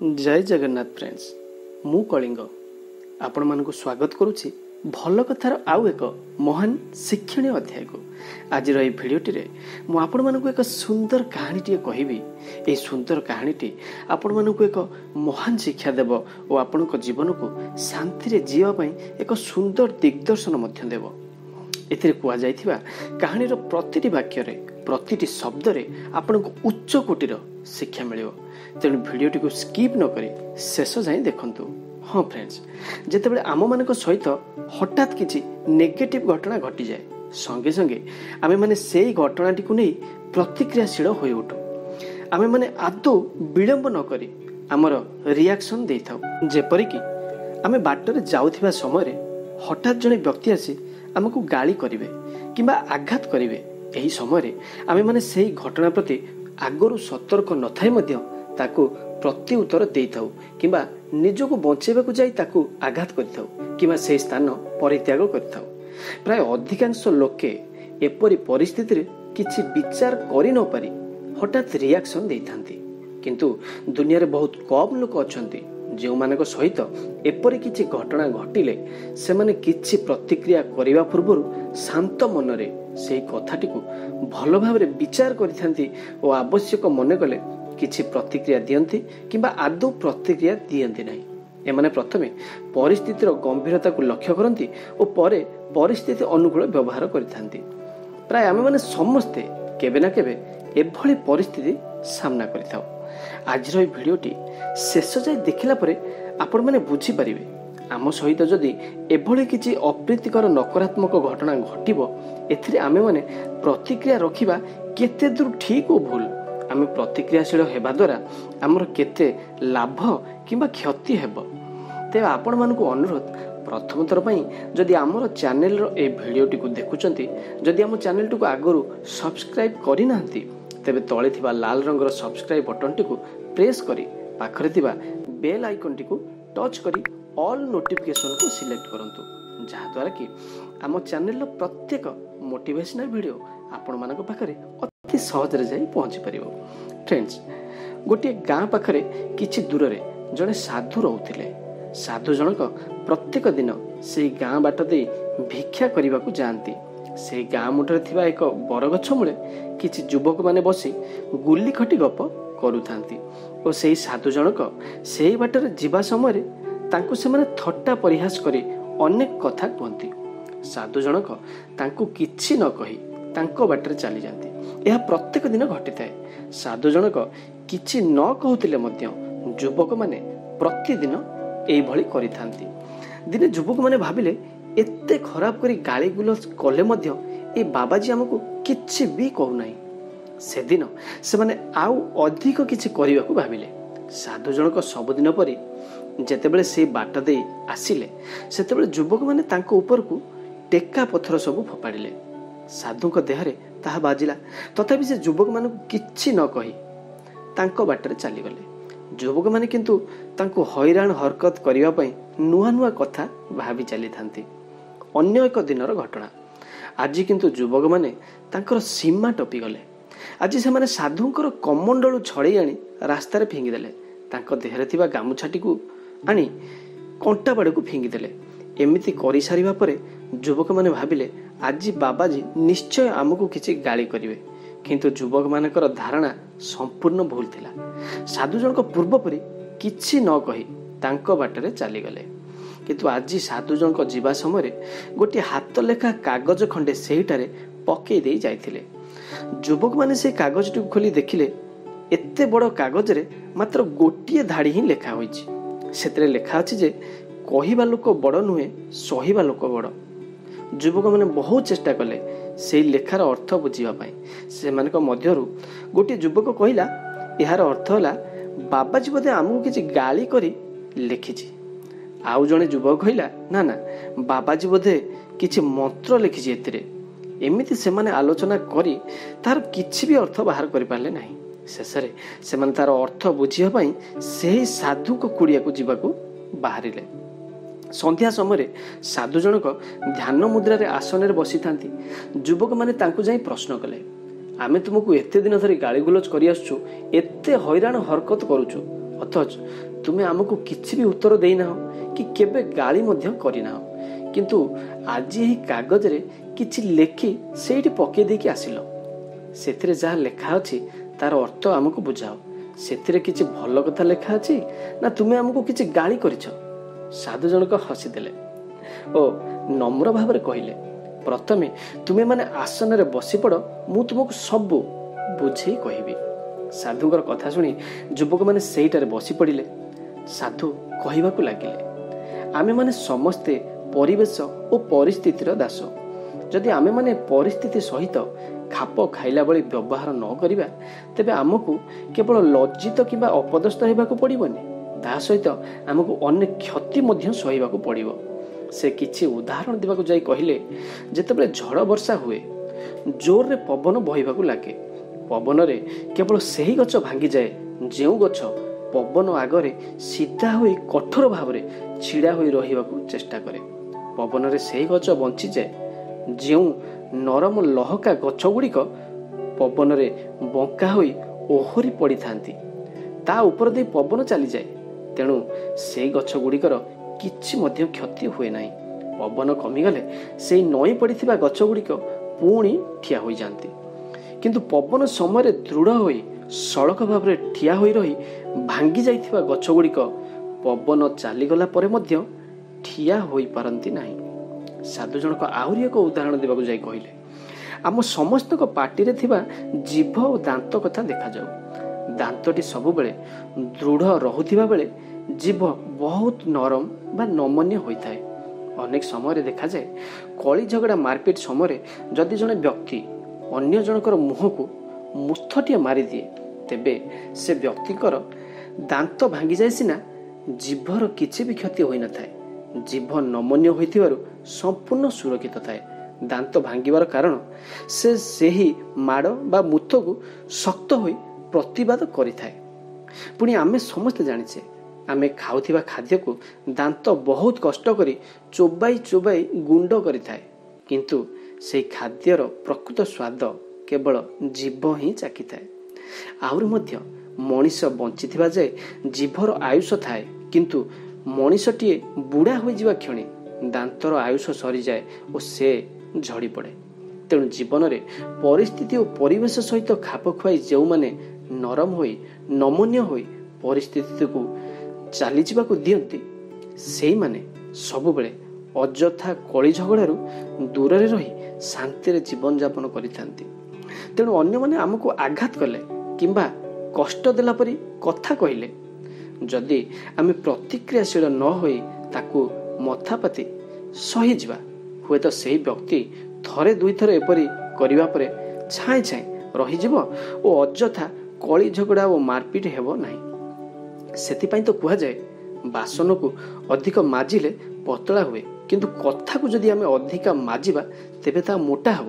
जय जगन्नाथ फ्रेंड्स मु कलिंग आपण मानक स्वागत करुच्ची भल कथार आउ एक महान शिक्षणीय अध्याय को आज भिडियोटी मु आपण मानक एक सुंदर कहानी कहबी। ए सुंदर कहानी आपण मानक एक महान शिक्षा देव और आपण जीवन को शांति जीवा पाई एक सुंदर दिग्दर्शन मध्य देव। एथिरे कुआ जायथिबा कहानीर प्रतिटी वाक्य रे प्रतिटी शब्द रे आपण को उच्च कोटीर शिक्षा मिलियो। तेणु भिडियोटी को स्किप न करी शेष जाए देखंतु। हाँ फ्रेंड्स, जेतेबेले आम मानक सहित हठात किछि नेगेटिव घटना घटी जाए संगे संगे आमे माने सेई घटनाटी को नहीं प्रतिक्रियाशील होई उठु। आमे माने आदौ विलंब न करी आमर रिएक्शन देइथाउ। जेपरि कि आमे बाटरे जाउथिबा समय रे हठात जने व्यक्ति आसी आमको गाली करिवे किंबा आघात करिवे। एही समय रे आमे माने सेई घटना प्रति आगरु सतर्क न थाई मध्य ताकू प्रति उत्तर देइथाउ किंबा निजको बचेबाकू जाई ताकू आघात करिथाउ किंबा सेई स्थान परित्याग करिथाउ। प्राय अधिकांश लोके एपरि परिस्थिति रे किछि विचार करि न पारि हठात रिएक्शन देइथांती। किंतु दुनिया रे बहुत कम लोक अछंती जो मानक सहित एपरि किछि घटना घटिले सेमाने किछि प्रतिक्रिया करिवा पूर्व शांत मनरे सेही कथाटी को भल भाबरे विचार करिथांती और आवश्यक मने कले किछि प्रतिक्रिया दियंती किंबा आदौ प्रतिक्रिया दियंती नहीं। एमाने प्रथमे परिस्थितिर गंभीरता को लक्ष्य करंती और परे परिस्थिति अनुकूल व्यवहार करिथांती। प्राय आमे माने समस्ते केबे ना केबे एभली परिस्थिति सामना करिथाउ। आज भिडियोटी शेष जाए देखिला परे आपण माने बुझी परिबे आम सहित जदि एभली किछि अप्रीतिकर नकारात्मक घटना घटिबो एथिरे आमे माने प्रतिक्रिया रखिबा केते दूर ठीक और भूल। आमे प्रतिक्रियाशील हेबा द्वारा आमर केते लाभ किंबा क्षति हेबो। तेबे आपण मानकु अनुरोध प्रथम थर पई जदि आमर चैनल रो ए भिडियोटी को देखुचंती जदि आम चैनल को आगरु सब्सक्राइब करि नाहंती तेबे तळे थिबा लाल रंगर सब्सक्राइब बटन टी को प्रेस करी पाखरे थिबा बेल आइकन टी को टच करी ऑल नोटिफिकेशन को सिलेक्ट करंतु जहा द्वारा कि आम चैनल रो प्रत्येक मोटिवेशनल वीडियो आपण मानक पाखरे अति सहज रे जाई पहुंची परिबो। फ्रेंड्स, गोटे गां पाखरे किछि दूर रे जने साधु रहउथिले। साधु जनक प्रत्येक दिन से गां बाट दे भिक्षा करिबा को जानती। से गां मुठरे थिबा एक बरगछ मूले किछि युवक माने बसी गुल्ली खटी गप करूथांती और सेही साधु जनक सेही बाटरे जीवा समय रे तांकु से माने थट्टा परिहास करी अनेक कथा कहती। साधु जनक तांकु किछि न कही तांको बाटरे चली जाती। यह प्रत्येक दिन घटी थाए। साधु जनक किछि न कहूतिले मध्य युवक माने प्रतिदिन एई भली करिथांती। दिने युवक माने भाबिले एते खराब करी गाली गुलज कले मध्य ए बाबाजी हमको किछि भी कहू नाही। से दिन से माने आउ अधिक किछि करिवा को भाबिले। साधु जनक सब दिन परी जेतेबेले से बाट दे आसिले सेतेबेले युवक माने तांको ऊपर को टेका पत्थर सब फोपाडिले। साधुक देहरे ताहा बाजिला तथापि से युवक मानक किछि न कही तांको बाटरे चली गले। युवक माने किंतु तांको हैरान हरकत करिवा पई नुआ नुआ कथा भाबी चली थांती। अन्य एक दिनर घटना आज किंतु युवक माने तांकर सीमा टपी गले। आज से माने साधुंकर कमंडलू छड़े आनी रास्ता रे फिंगी देले। तांको देहरे थिबा गामुछाटी को आनी कंटा बाड़ को फिंगी देले। एमिति करि सारिबा परे युवक माने भाबिले आज बाबाजी निश्चय आमको किछि गाली करिवे। किंतु युवक मानकर धारणा संपूर्ण भूल थिला। साधु जनक पूर्व परि किछि न कही तांको बाटरे चली गले। किंतु आज साधु जनक जीवा समय गोटे हाथ लेखा कागज खंडे सेहिटारे पकई दे जाइथिले। युवक माने से कागज टी खोली देखिले एते बड़ कागज रे मात्र गोटिए धाड़ी ही लेखा होइछि। सेतरे लेखा अछि जे कहिबा लोक बड़ नुहे सहिबा लोक बड़। युवक माने बहुत चेष्टा कले से लेखार अर्थ बुझीबा पाई। से मानक मध्यरु गोटे युवक कहिला एहार अर्थ होला बाबाजी बोधे आमको किछि गाली करी लिखिछि। आउ जने युवक कहिला ना ना बाबाजी बोधे किछि मंत्र लिखिछि एतिरे। एमिति से माने आलोचना करी तार किछि भी अर्थ बाहर करि पारले नाही। शेषरे से माने तार अर्थ बुझीबा पाई सेही साधु को कुड़िया को जीवाको बाहरिले। संध्या समय साधु जनक ध्यान मुद्रा रे आसन रे बसी थांती। युवक माने तांकु जाई प्रश्न कले आमे तुमको एते दिन धरी गाली गुलज करि आसछु एते हैरान हरकत करूछु ଅଥଚ ତୁମେ ଆମକୁ କିଛି ବି ଉତ୍ତର ଦେଇନାହ କି କେବେ ଗାଳି ମଧ୍ୟ କରିନାହ, କିନ୍ତୁ ଆଜି ଏହି କାଗଜରେ କିଛି ଲେଖି ସେଇଠି ପକେଇ ଦେଇକି ଆସିଲ। ସେଥିରେ ଯାହା ଲେଖା ଅଛି ତାର ଅର୍ଥ ଆମକୁ ବୁଝାଅ। ସେଥିରେ କିଛି ଭଲ କଥା ଲେଖା ଅଛି ନା ତୁମେ ଆମକୁ କିଛି ଗାଳି କରିଛ? ସାଧୁ ଜଣକ ହସିଦେଲେ ଓ ନମ୍ର ଭାବରେ କହିଲେ, ପ୍ରଥମେ ତୁମେମାନେ ଆସନରେ ବସିପଡ଼, ମୁଁ ତୁମକୁ ସବୁ ବୁଝେଇ କହିବି। ସାଧୁଙ୍କର କଥା ଶୁଣି ଯୁବକମାନେ ସେଇଟାରେ ବସି ପଡ଼ିଲେ। ସାଧୁ କହିବାକୁ ଲାଗିଲେ, ଆମେମାନେ ସମସ୍ତେ ପରିବେଶ ଓ ପରିସ୍ଥିତିର ଦାସ। ଯଦି ଆମେମାନେ ପରିସ୍ଥିତି ସହିତ ଖାପ ଖାଇଲା ଭଳି ବ୍ୟବହାର ନ କରିବା, ତେବେ ଆମକୁ କେବଳ ଲଜ୍ଜିତ କିମ୍ବା ଅପଦସ୍ଥ ହେବାକୁ ପଡ଼ିବନି, ତାହା ସହିତ ଆମକୁ ଅନେକ କ୍ଷତି ମଧ୍ୟ ସହିବାକୁ ପଡ଼ିବ। ସେ କିଛି ଉଦାହରଣ ଦେବାକୁ ଯାଇ କହିଲେ, ଯେତେବେଳେ ଝଡ଼ ବର୍ଷା ହୁଏ, ଜୋରରେ ପବନ ବହିବାକୁ ଲାଗେ, ପବନରେ କେବଳ ସେହି ଗଛ ଭାଙ୍ଗିଯାଏ ଯେଉଁ ଗଛ ପବନ ଆଗରେ ସିଧା ହୋଇ କଠୋର ଭାବରେ ଛିଡ଼ା ହୋଇ ରହିବାକୁ ଚେଷ୍ଟା କରେ। ପବନରେ ସେହି ଗଛ ବଞ୍ଚିଯାଏ ଯେଉଁ ନରମ ଲହକା ଗଛ ଗୁଡ଼ିକ ପବନରେ ବଙ୍କା ହୋଇ ଓହରି ପଡ଼ିଥାନ୍ତି। ତା ଉପର ଦେଇ ପବନ ଚାଲିଯାଏ, ତେଣୁ ସେହି ଗଛ ଗୁଡ଼ିକର କିଛି ମଧ୍ୟ କ୍ଷତି ହୁଏ ନାହିଁ। ପବନ କମିଗଲେ ସେହି ନଇଁ ପଡ଼ିଥିବା ଗଛ ଗୁଡ଼ିକ ପୁଣି ଠିଆ ହୋଇଯାଆନ୍ତି। କିନ୍ତୁ ପବନ ସମୟରେ ଦୃଢ଼ ହୋଇ ସଳଖ ଭାବରେ ଠିଆ ହୋଇ ରହି ଭାଙ୍ଗି ଯାଇଥିବା ଗଛ ଗୁଡ଼ିକ ପବନ ଚାଲିଗଲା ପରେ ମଧ୍ୟ ଠିଆ ହୋଇପାରନ୍ତି ନାହିଁ। ସାଧୁ ଜଣକ ଆହୁରି ଏକ ଉଦାହରଣ ଦେବାକୁ ଯାଇ କହିଲେ, ଆମ ସମସ୍ତଙ୍କ ପାଟିରେ ଥିବା ଜିଭ ଓ ଦାନ୍ତ କଥା ଦେଖାଯାଉ। ଦାନ୍ତଟି ସବୁବେଳେ ଦୃଢ଼ ରହୁଥିବା ବେଳେ ଜିଭ ବହୁତ ନରମ ବା ନମନୀୟ ହୋଇଥାଏ। ଅନେକ ସମୟରେ ଦେଖାଯାଏ, କଳି ଝଗଡ଼ା ମାରପିଟ ସମୟରେ ଯଦି ଜଣେ ବ୍ୟକ୍ତି ଅନ୍ୟ ଜଣଙ୍କର ମୁହଁକୁ ମୁଥଟିଏ ମାରିଦିଏ, ତେବେ ସେ ବ୍ୟକ୍ତିଙ୍କର ଦାନ୍ତ ଭାଙ୍ଗିଯାଏ ସିନା, ଜିଭର କିଛି ବି କ୍ଷତି ହୋଇନଥାଏ। ଜିଭ ନମନୀୟ ହୋଇଥିବାରୁ ସମ୍ପୂର୍ଣ୍ଣ ସୁରକ୍ଷିତ ଥାଏ। ଦାନ୍ତ ଭାଙ୍ଗିବାର କାରଣ ସେ ସେହି ମାଡ଼ ବା ମୁଥକୁ ଶକ୍ତ ହୋଇ ପ୍ରତିବାଦ କରିଥାଏ। ପୁଣି ଆମେ ସମସ୍ତେ ଜାଣିଛେ, ଆମେ ଖାଉଥିବା ଖାଦ୍ୟକୁ ଦାନ୍ତ ବହୁତ କଷ୍ଟ କରି ଚୋବାଇ ଚୋବାଇ ଗୁଣ୍ଡ କରିଥାଏ, କିନ୍ତୁ ସେହି ଖାଦ୍ୟର ପ୍ରକୃତ ସ୍ୱାଦ କେବଳ ଜିଭ ହିଁ ଚାଖିଥାଏ। ଆହୁରି ମଧ୍ୟ ମଣିଷ ବଞ୍ଚିଥିବା ଯାଏ ଜିଭର ଆୟୁଷ ଥାଏ, କିନ୍ତୁ ମଣିଷଟିଏ ବୁଢ଼ା ହୋଇଯିବା କ୍ଷଣି ଦାନ୍ତର ଆୟୁଷ ସରିଯାଏ ଓ ସେ ଝଡ଼ି ପଡ଼େ। ତେଣୁ ଜୀବନରେ ପରିସ୍ଥିତି ଓ ପରିବେଶ ସହିତ ଖାପ ଖୁଆଇ ଯେଉଁମାନେ ନରମ ହୋଇ ନମନୀୟ ହୋଇ ପରିସ୍ଥିତିକୁ ଚାଲିଯିବାକୁ ଦିଅନ୍ତି, ସେଇମାନେ ସବୁବେଳେ ଅଯଥା କଳି ଝଗଡ଼ାରୁ ଦୂରରେ ରହି ଶାନ୍ତିରେ ଜୀବନଯାପନ କରିଥାନ୍ତି। ତେଣୁ ଅନ୍ୟମାନେ ଆମକୁ ଆଘାତ କଲେ କିମ୍ବା କଷ୍ଟ ଦେଲା ପରି କଥା କହିଲେ, ଯଦି ଆମେ ପ୍ରତିକ୍ରିୟାଶୀଳ ନ ହୋଇ ତାକୁ ମଥାପାତି ସହିଯିବା, ହୁଏତ ସେହି ବ୍ୟକ୍ତି ଥରେ ଦୁଇଥର ଏପରି କରିବା ପରେ ଛାଏଁ ଛାଏଁ ରହିଯିବ ଓ ଅଯଥା କଳି ଝଗଡ଼ା ଓ ମାରପିଟ ହେବ ନାହିଁ। ସେଥିପାଇଁ ତ କୁହାଯାଏ, ବାସନକୁ ଅଧିକ ମାଜିଲେ ପତଳା ହୁଏ, କିନ୍ତୁ କଥାକୁ ଯଦି ଆମେ ଅଧିକା ମାଜିବା ତେବେ ତାହା ମୋଟା ହେବ।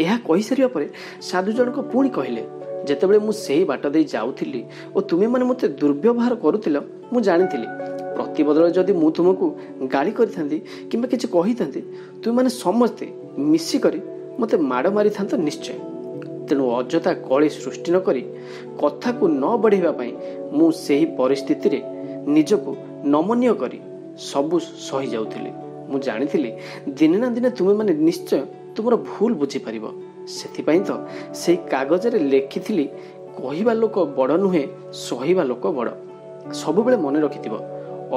ଏହା କହିସାରିବା ପରେ ସାଧୁ ଜଣକ ପୁଣି କହିଲେ, ଯେତେବେଳେ ମୁଁ ସେହି ବାଟ ଦେଇ ଯାଉଥିଲି ଓ ତୁମେମାନେ ମୋତେ ଦୁର୍ବ୍ୟବହାର କରୁଥିଲ, ମୁଁ ଜାଣିଥିଲି ପ୍ରତି ବଦଳରେ ଯଦି ମୁଁ ତୁମକୁ ଗାଳି କରିଥାନ୍ତି କିମ୍ବା କିଛି କହିଥାନ୍ତି, ତୁମେମାନେ ସମସ୍ତେ ମିଶିକରି ମୋତେ ମାଡ଼ ମାରିଥାନ୍ତ ନିଶ୍ଚୟ। ତେଣୁ ଅଯଥା କଳି ସୃଷ୍ଟି ନ କରି କଥାକୁ ନ ବଢ଼ାଇବା ପାଇଁ ମୁଁ ସେହି ପରିସ୍ଥିତିରେ ନିଜକୁ ନମନୀୟ କରି ସବୁ ସହିଯାଉଥିଲି। ମୁଁ ଜାଣିଥିଲି ଦିନେ ନା ଦିନେ ତୁମେମାନେ ନିଶ୍ଚୟ ତୁମର ଭୁଲ ବୁଝିପାରିବ। ସେଥିପାଇଁ ତ ସେହି କାଗଜରେ ଲେଖିଥିଲି, କହିବା ଲୋକ ବଡ଼ ନୁହେଁ, ସହିବା ଲୋକ ବଡ଼। ସବୁବେଳେ ମନେ ରଖିଥିବ,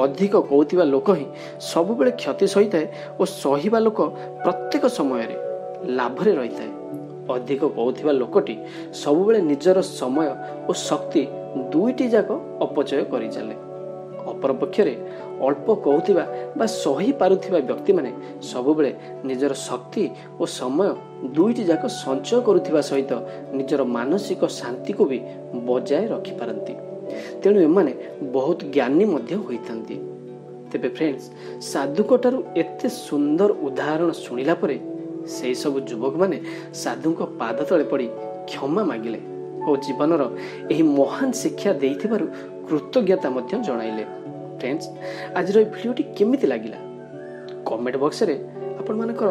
ଅଧିକ କହୁଥିବା ଲୋକ ହିଁ ସବୁବେଳେ କ୍ଷତି ସହିଥାଏ ଓ ସହିବା ଲୋକ ପ୍ରତ୍ୟେକ ସମୟରେ ଲାଭରେ ରହିଥାଏ। ଅଧିକ କହୁଥିବା ଲୋକଟି ସବୁବେଳେ ନିଜର ସମୟ ଓ ଶକ୍ତି ଦୁଇଟି ଯାକ ଅପଚୟ କରିଚାଲେ। ଅପରପକ୍ଷରେ ଅଳ୍ପ କହୁଥିବା ବା ସହି ପାରୁଥିବା ବ୍ୟକ୍ତିମାନେ ସବୁବେଳେ ନିଜର ଶକ୍ତି ଓ ସମୟ ଦୁଇଟି ଯାକ ସଞ୍ଚୟ କରୁଥିବା ସହିତ ନିଜର ମାନସିକ ଶାନ୍ତିକୁ ବି ବଜାୟ ରଖିପାରନ୍ତି। ତେଣୁ ଏମାନେ ବହୁତ ଜ୍ଞାନୀ ମଧ୍ୟ ହୋଇଥାନ୍ତି। ତେବେ ଫ୍ରେଣ୍ଡସ୍, ସାଧୁଙ୍କଠାରୁ ଏତେ ସୁନ୍ଦର ଉଦାହରଣ ଶୁଣିଲା ପରେ ସେହି ସବୁ ଯୁବକମାନେ ସାଧୁଙ୍କ ପାଦ ତଳେ ପଡ଼ି କ୍ଷମା ମାଗିଲେ ଓ ଜୀବନର ଏହି ମହାନ ଶିକ୍ଷା ଦେଇଥିବାରୁ କୃତଜ୍ଞତା ମଧ୍ୟ ଜଣାଇଲେ। ଫ୍ରେଣ୍ଡସ୍, ଆଜିର ଏହି ଭିଡ଼ିଓଟି କେମିତି ଲାଗିଲା? କମେଣ୍ଟ ବକ୍ସରେ ଆପଣମାନଙ୍କର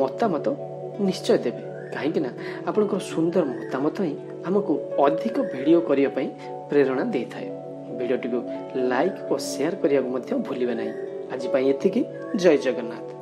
ମତାମତ ନିଶ୍ଚୟ ଦେବେ, କାହିଁକିନା ଆପଣଙ୍କର ସୁନ୍ଦର ମତାମତ ହିଁ ଆମକୁ ଅଧିକ ଭିଡ଼ିଓ କରିବା ପାଇଁ ପ୍ରେରଣା ଦେଇଥାଏ। भिडियोटी को लाइक और शेयर करने को भूलिए ना। आज एतिकी। जय जगन्नाथ।